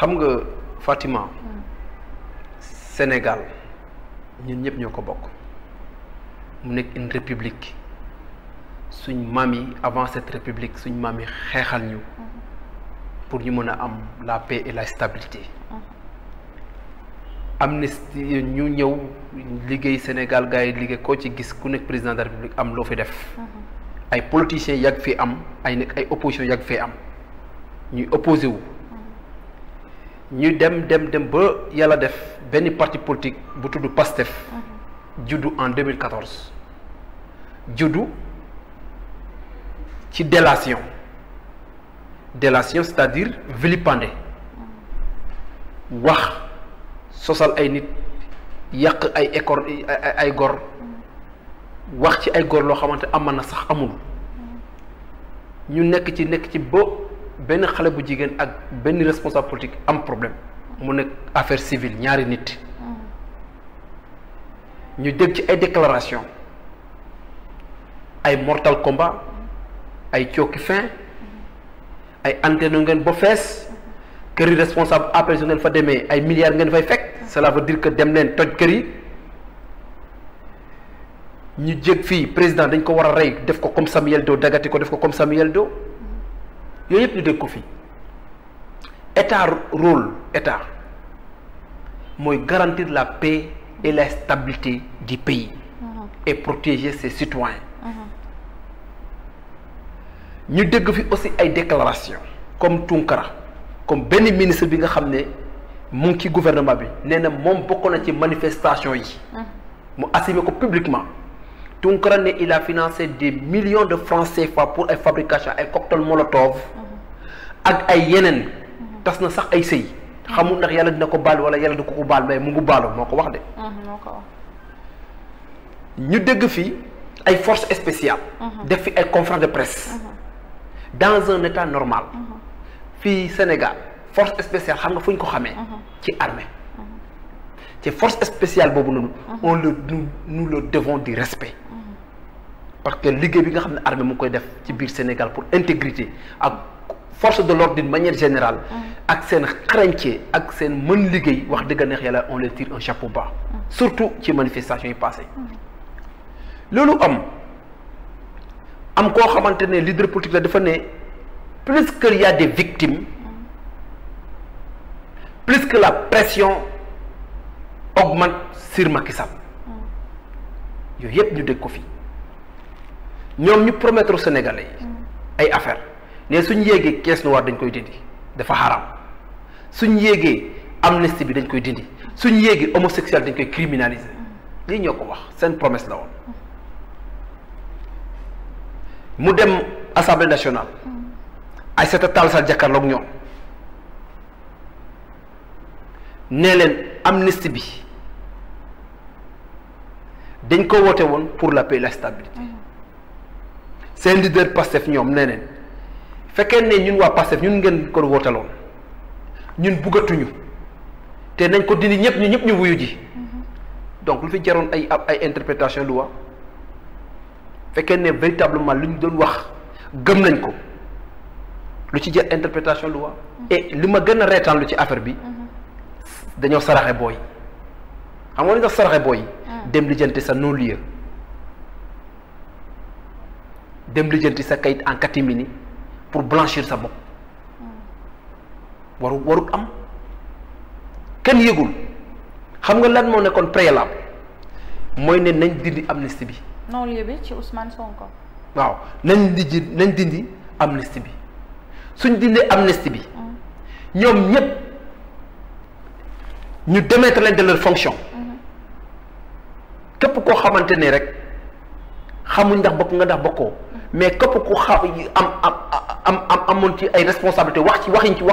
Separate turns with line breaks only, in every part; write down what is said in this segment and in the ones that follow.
xam nga Fatima Sénégal ñun ñëpp ñoo ko bokk mu nekk une république suñ maam yi avant cette république suñ maam yi xeexal ñu pour ñu mën a am la paix et la stabilité amnistie ñu ñëw liggéey Sénégal gars yi liggéey koo ci gis ku nekk président de la république am loo fi def ay politiciens yàgg fi am ay nekk ay opposition yàgg fee am ñuy opposé wu ñu dem ba yàlla def benn parti politique bu tudd PASTEF juddu en 2014 juddu ci délation c'est-à-dire vilipender wax sosal ay nit yàq ay école ay gor wax ci ay gor loo xamante aman na sax amul ñu nekk ci ba benn xale bu jigéen ak benn responsable politique am problème mu nekk affaire civile ñaari nit ñu dégg ci ay déclaration ay mortal combat ay cooki fin ay antenne ngeen ba fees kër yi responsable après su ngeen fa demee ay milliards ngeen fay fekk cela veut dire que dem leen toj kër yi ñu jég fii président dañ ko war a rey def ko comme Samuel Doe dagati ko def ko comme Samuel Doe yooyu yëpp ñu dégg ko fii état rôle état mooy garantir la paix et la stabilité du pays et protéger ses citoyens ñu dégg fi aussi ay déclaration comme Tunkara comme benn ministre bi nga xam ne mu ngi ci gouvernement bi nee na moom bokk na ci manifestation yi mu assumé ko publiquement Tunkara ne il a financé des millions de francs CFA pour ay fabrication ay cocktail molotov ak ay yeneen tas na sax ay sëy xamul ndax yàlla dina ko baal wala yàlla du ko baal mais mu ngi baalu moo ko wax de ñu dégg fi ay forces spéciales def fi ay conférences de presse dans un état normal fii Sénégal force spéciale xam nga fu ñu ko xamee ci armée ci force spéciale boobu noonu nous le devons du respect parce que liggéey bi nga xam ne armée mu ngi koy def ci biir Sénégal pour intégrité ak force de l'ordre d'une manière générale ak seen xarañte ak seen mën liggéey wax dëgg neex yàlla on leur tire un chapeau bas surtout ci manifestation yi passé loolu am koo xamante ne leader politique la dafa ne plus qu'il y a des victimes plus que la pression augmente sur Macky Sall yooyu yëpp ñu dégg ko fii ñoom ñu promettre Sénégalais yi ay affaire ne suñ yéegee caisse noire dañ koy dindi dafa xaram suñ yéegee amnistie bi dañ koy dindi suñ yéegee homosexuel dañ koy criminaliser lii ñoo ko wax seen promesse la woon mu dem assemblée nationale Aïssata Tall Sall jàkkaarloog ñoom nee leen amnistie bi dañ ko woote woon pour la paix et la stabilité seen leader Pastef ñoom nee neen fekkee ne ñun waa Pastef ñun ngeen ko wootaloon ñun buggatuñu te nañ ko dindi ñëpp ñu wuyu ji donc lu fi jaroon ay interprétation loi fekkee ne véritablement lu ñu doon wax gëm nañ ko lu ci jar interprétation loi et li ma gën a reetaan lu ci affaire bi dañoo saraxe booy xam nga li nga saraxe booy dem lijjanti sa non-lieu dem lijjanti sa kayit en catimini pour blanchir sa bopp warut am kenn yëgul xam nga lan moo nekkoon préalable mooy ne nañ dindi amnistie bi
non-lieu bi ci Ousmane Sonko
waaw nañ dindi amnistie bi suñ dindee amnistie bi ñoom ñëpp ñu démettre leen de leur fonction képp koo xamante ne rek xamuñ ndax bokk nga ndax bokkoo mais képp ku amoon ci ay responsabilité wax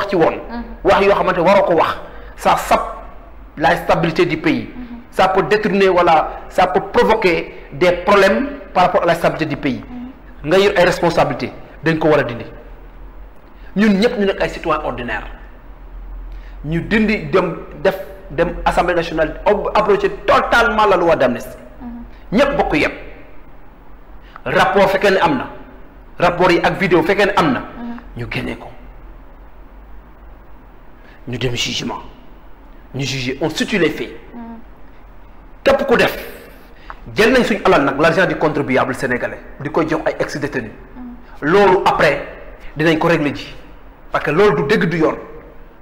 ci woon wax yoo xamante waroo ko wax ça sape la stabilité du pays ça peut détourner ça peut provoquer des problèmes par rapport à la stabilité du pays nga yor ay responsabilité dañ ko war a dindi ñun ñëpp ñu nekk ay citoyens ordinaires ñu dindi dem assemblée nationale abroger totalement la loi d'amnistie ñëpp bokk yem rapport fekkee ne am na rapport yi ak vidéo fekkee ne am na ñu génnee ko ñu dem jugement ñu juger on situe les faits képp ku def jël nañ suñu alal nag l'argent du contribuable sénégalais di koy jox ay ex-détenus loolu après dinañ ko régler ji parce que loolu du dëgg du yoon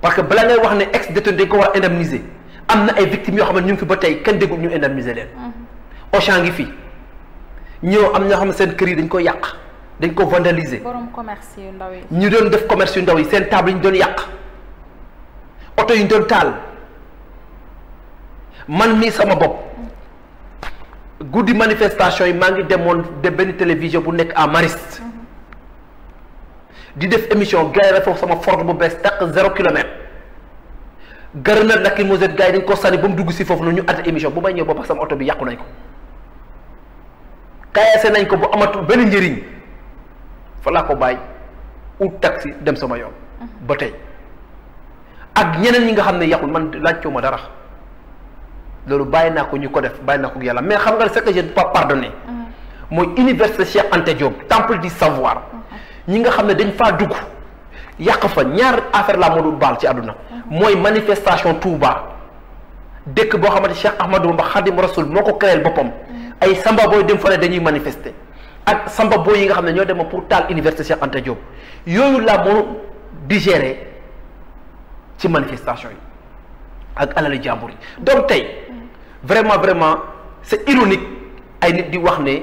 parce que bala ngay wax ne ex-détenu dañ ko war a indemniser am na ay victimes yoo xam ne ñu ngi fi ba tey kenn déggul ñu indemniser leen. Auchan ngi fi ñoo am ñoo xam ne seen kër yi dañ ko yàq dañ ko vandaliser.
borom commerce yu ndaw yi.
ñu doon def commerce yu ndaw yi seen table yi ñu doon yàq oto yi ñu doon taal man mii sama bopp guddi manifestation yi maa ngi demoon de benn télévision bu nekk à Mariste di def émission gars yi la foofu sama Ford bu bees tàq 0 kilomètre gërëm na lacrymogène gars yi dañ ko sànni ba mu dugg si foofu noonu ñu àtte émission bu may ñëw ba sama oto bi yàqu nañ ko kayaase nañ ko bu amatul benn njëriñ fa laa ko bàyyi ut taxi dem sama yoon ba tey ak ñeneen ñi nga xam ne yàqul man laajtoo ma dara loolu bàyyi naa ko ñu ko def bàyyi naa ko yàlla mais xam nga ce que je ne peux pas pardonner mooy université Cheikh Anta Diop temple du savoir ñi nga xam ne dañ faa dugg yàq fa ñaar affaire la moo dul baal ci àdduna mooy manifestation Touba dëkk boo xamante Cheikh Ahmadou Bamba Khadim Rasoul moo ko créé boppam ay samba booy dem fa ne dañuy manifester ak samba booy yi nga xam ne ñoo dem pour taal université Cheikh Anta Diop yooyu la moo digéré ci manifestation yi ak alali jàmbur yi donc tey vraiment c'est ironique ay nit di wax ne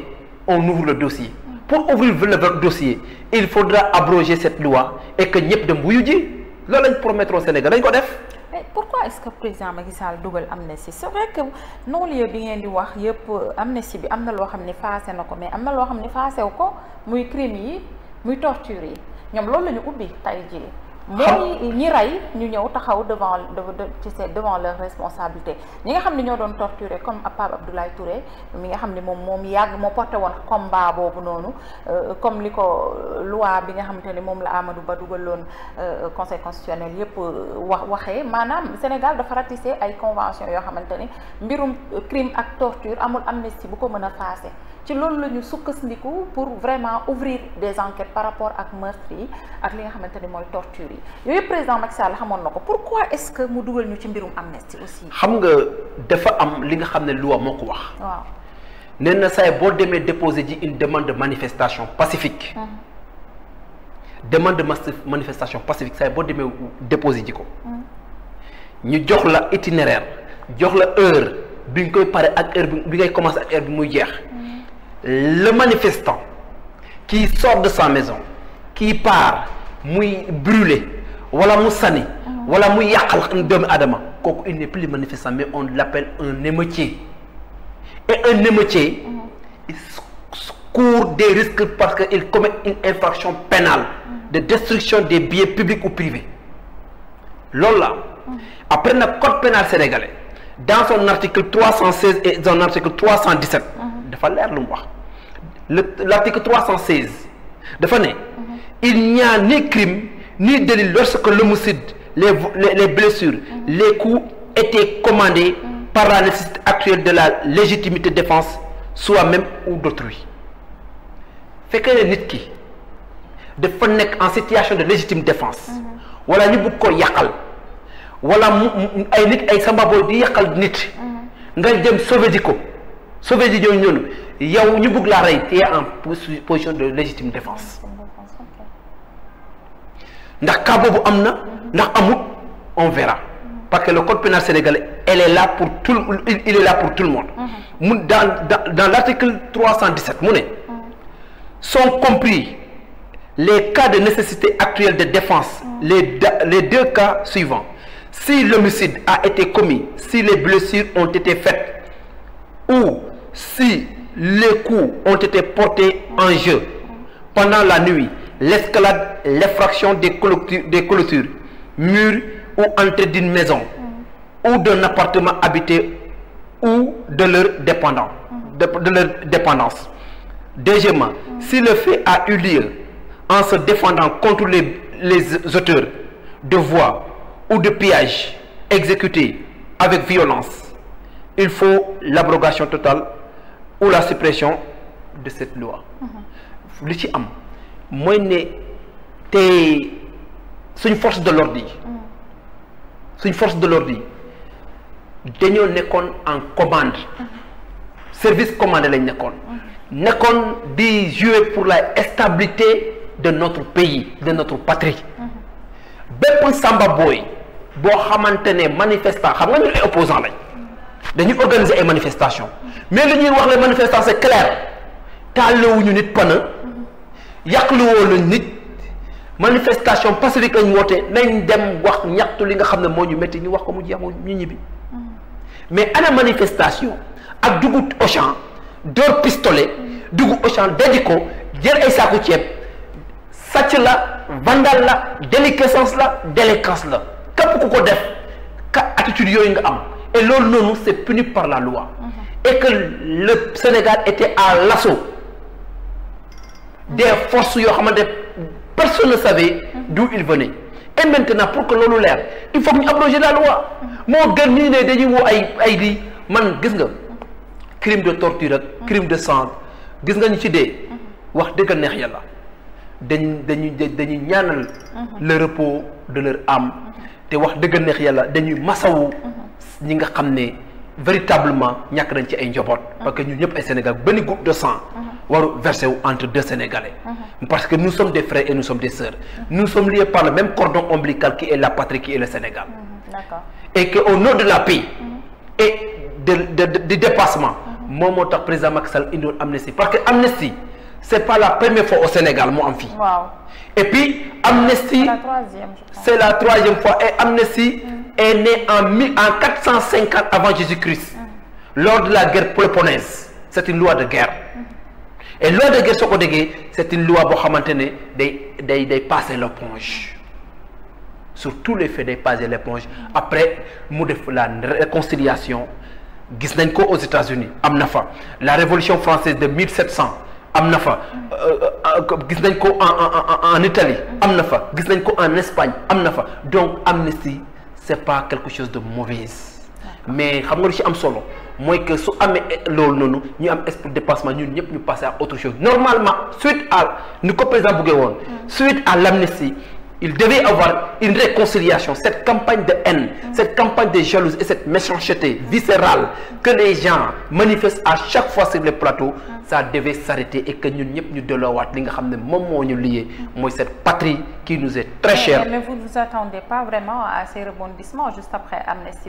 on ouvre le dossier pour ouvrir le dossier il faudra abroger cette loi et que ñëpp dem wuyu ji loolu lañ promettre au Sénégal dañ ko def.
mais pourquoi est-ce que président Macky Sall dugal amnistie c'est vrai que non-lieu bi ngeen di wax yëpp amnistie bi am na loo xam ne faase na ko mais am na loo xam ne faasew ko muy crime yi muy torture yi ñoom loolu la ñu ubbi tey jii. mooy ñi rey ñu ñëw taxaw devant leur responsabilité ñi nga xam ne ñoo doon torturer comme Pape Abdoulaye Touré mi nga xam ne moom yàgg moo porté woon combat boobu noonu comme li ko loi bi nga xamante ne moom la Amadou Ba dugaloon conseil constitutionnel yépp waxee maanaam Sénégal dafa ratissé ay convention yoo xamante ne mbirum crime ak torture amul amnistie bu ko mën a faase ci loolu la ñu sukkandiku pour vraiment ouvrir des enquêtes par rapport ak meurtre yi ak li nga xamante ni mooy torture yi yooyu président Macky Sall xamoon na ko pourquoi est-ce que mu dugal ñu ci mbirum amnistie aussi.
xam nga dafa am li nga xam ne loi moo ko wax.
waaw
nee na saa boo demee déposer ji une demande de manifestation pacifique. demande de manifestation pacifique saa boo demee déposer ji ko. ñu jox la itinéraire jox la heure bi nga koy pare ak heure bi ngay commencer ak heure bi muy jeex. Le manifestant qui sort de sa maison qui part muy brûler wala mu sànni wala muy yàqal doomu adama kooku il n'est plus manifestant mais on l'appelle un émeutier et un émeutier il court des risques parce que il commet une infraction pénale de destruction des biens publics ou privés loolu la après nag code pénal sénégalais dans son article 316 et son article 317 dafa leer lu mu wax l'article 316 dafa ne il n'y a ni crime ni délit lorsque l'homicide les blessures les coups étaient commandés par la nécessité actuelle de la légitimité défense soi-même ou d'autrui fekkee ne nit ki dafa nekk en situation de légitime défense wala ñu bëgg ko yàqal wala mu ay nit ay sambabo di yàqal nit nga dem sauver ji ko sauver ji ñooñu yow ñu bëgg laa rey te en position de légitime défense ndax cas boobu am na ndax amut on verra parce que le code pénal sénégalais il est là pour tout le monde mu dans l'article 317 mu ne sont compris les cas de nécessité actuelle de défense les deux cas suivants si l'homicide a été commis si les blessures ont été faites ou si les coups ont été portés en jeu pendant la nuit, l'escalade, l'effraction des clôtures, murs ou entrée d'une maison ou d'un appartement habité ou de leur dépendance. Deuxièmement, si le fait a eu lieu en se défendant contre les auteurs de voies ou de pillages exécutés avec violence, il faut l'abrogation totale ou la suppression de cette loi. li ci am mooy ne te suñu force de l'ordre yi suñ force de l'ordre yi dañoo nekkoon en commande service commandé lañ nekkoon di jouer pour la stabilité de notre pays de notre patrie bépp Samba Boy boo xamante ne manifestant xam nga ñu ay opposants lañ dañuy organiser ay manifestations mais li ñuy wax les manifestants c'est clair taalewuñu nit pana yàqluwoo lañ nit manifestation pacifique lañ woote nañ dem wax ñaxtu li nga xam ne moo ñu métti ñu wax ko mu jeex ñu ñibbi mais ana manifestation ak dugub Auchan door pistolet dugub Auchan daji ko jël ay saaku ceeb sàcc la vandal la déliquescence la délinquance la képp ku ko def ka attitude yooyu nga am et loolu noonu c'est puni par la loi et que le Sénégal était à l'assaut des forces yoo xamante personne ne savait d'où il venait et maintenant pour que loolu leer il faut que ñu abroger la loi moo gën nii ne dañuy woo ay di man gis nga crime de torture ak crime de sang gis nga ñu ci dee wax dëgg neex yàlla dañuy ñaanal le repos de leur âme te wax dëgg neex yàlla dañuy masawu ñi nga xam ne véritablement ñàkk nañ ci ay njaboot parce que ñun ñëpp ay Sénégal benn goutte de sang waru versé wu entre deux Sénégalais parce que nous sommes des frères et nous sommes des sœurs nous sommes liés par le même cordon ombilical qui est la patrie qui est le Sénégal et que au nom de la paix et de dépassement moom moo tax président Macky Sall indiwoon amnistie parce que amnistie c'est pas la première fois au Sénégal moo am fii et puis amnistie c'est la troisième fois et amnistie est née en 450 avant Jésus-Christ lors de la guerre péloponnèse c'est une loi de guerre et loi de guerre soo ko déggee c'est une loi boo xamante ne day passer l'éponge sur tous les faits day passer l'éponge après mu def la réconciliation gis nañ ko aux États-Unis am na fa la révolution française de 1700 am na fa gis nañ ko en Italie am na fa gis nañ ko en Espagne am na fa donc amnistie c'est pas quelque chose de mauvais mais xam nga lu ci am solo mooy que su amee loolu noonu ñu am esprit de dépassement ñun ñëpp ñu passer à autre chose normalement suite à ni ko président buggee woon suite à l'amnistie il devait avoir une réconciliation cette campagne de haine cette campagne de jalousie et cette méchanceté viscérale que les gens manifestent à chaque fois sur les plateaux ça devait s'arrêter et que ñun ñëpp ñu delloowaat li nga xam ne moom moo ñu lié mooy cette patrie qui nous est très chère.
Mais vous ne vous attendez pas vraiment à ces rebondissements juste après amnistie.